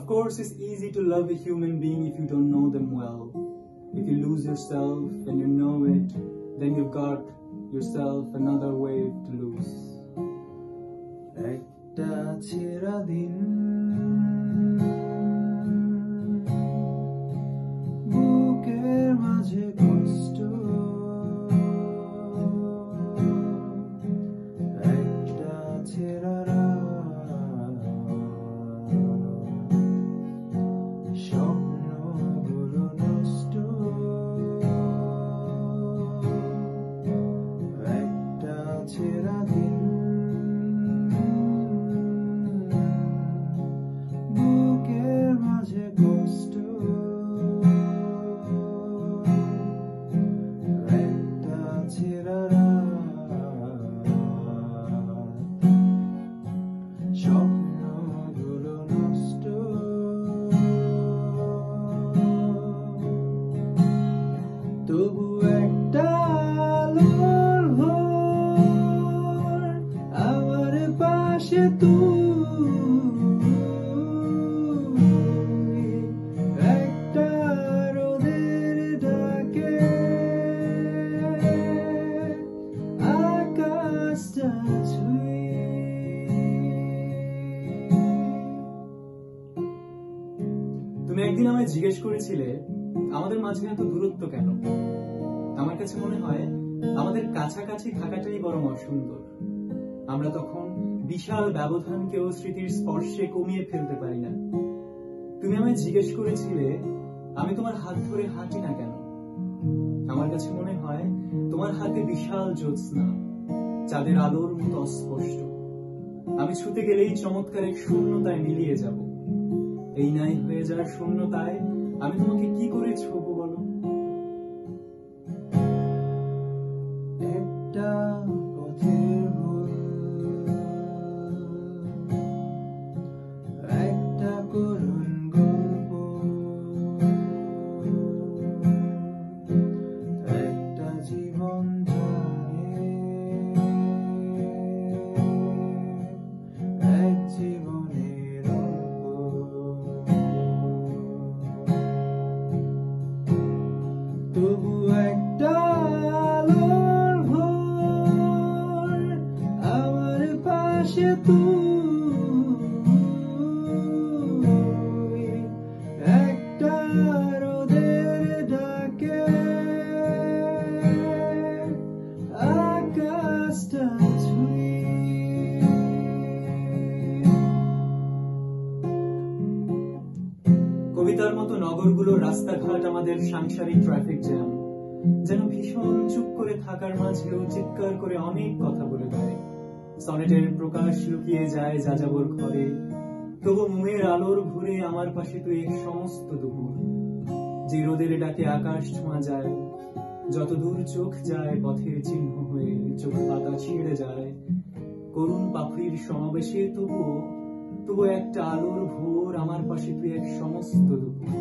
Of course, it's easy to love a human being if you don't know them well. If you lose yourself and you know it, then you've got yourself another wave to lose. একটা ছেঁড়া দিন বুকের মাঝে কষ্ট একটা ছেঁড়া রাত স্বপ্নগুলো নষ্ট একটা ছেঁড়া দিন বুকের মাঝে কষ্ট একটা ছেঁড়া রাত স্বপ্নগুলো নষ্ট তবু একটা আলোর ভোর আমার পাশে তুই একটা রোদের ডাকে আকাশটা ছুঁই তুমি একদিন আমায় জিজ্ঞেস করেছিলে আমাদের মাঝে এত দূরত্ব কেন। আমার কাছে মনে হয় আমাদের কাছাকাছি থাকাটাই বরং অসুন্দর। আমরা তখন বিশাল ব্যবধানকেও স্মৃতির স্পর্শে কমিয়ে ফেলতে পারি না। তুমি আমায় জিজ্ঞেস করেছিলে আমি তোমার হাত ধরে হাঁটি না কেন। আমার কাছে মনে হয় তোমার হাতে বিশাল জ্যোৎস্না, চাঁদের আলোর মতো অস্পষ্ট। আমি ছুতে গেলেই চমৎকার এক শূন্যতায় মিলিয়ে যাব। এই নাই হয়ে যাওয়ার শূন্যতায় আমি তোমাকে কি করে ছোবো বলো। একটা পথের ভুল একটা করুণ গল্প একটা জীবন জমে এক জীবনের অল্প তবু একটা আলোর ভোর আমার পাশে তুই একটা রোদের ডাকে আকাশটা ছুঁই কবিতার মতো নগরগুলোর রাস্তাঘাট আমাদের সাংসারিক ট্রাফিক জ্যাম, যেন ভীষণ চুপ করে থাকার মাঝেও চিৎকার করে অনেক কথা বলে দেয়। সনেটের প্রকাশ লুকিয়ে যায় যাযাবর ঘরে, তবু মুয়ের আলোর ভরে আমার পাশে তুই এক সমস্ত দুপুর। যে রোদের ডাকে আকাশ ছোঁয়া যায়, যত দূর চোখ যায় পথের চিহ্ন হয়ে চোখ পাতা ছিঁড়ে যায় করুণ পাপড়ির সমাবেশে, তবুও একটা আলোর ভোর আমার পাশে তুই এক সমস্ত দুপুর।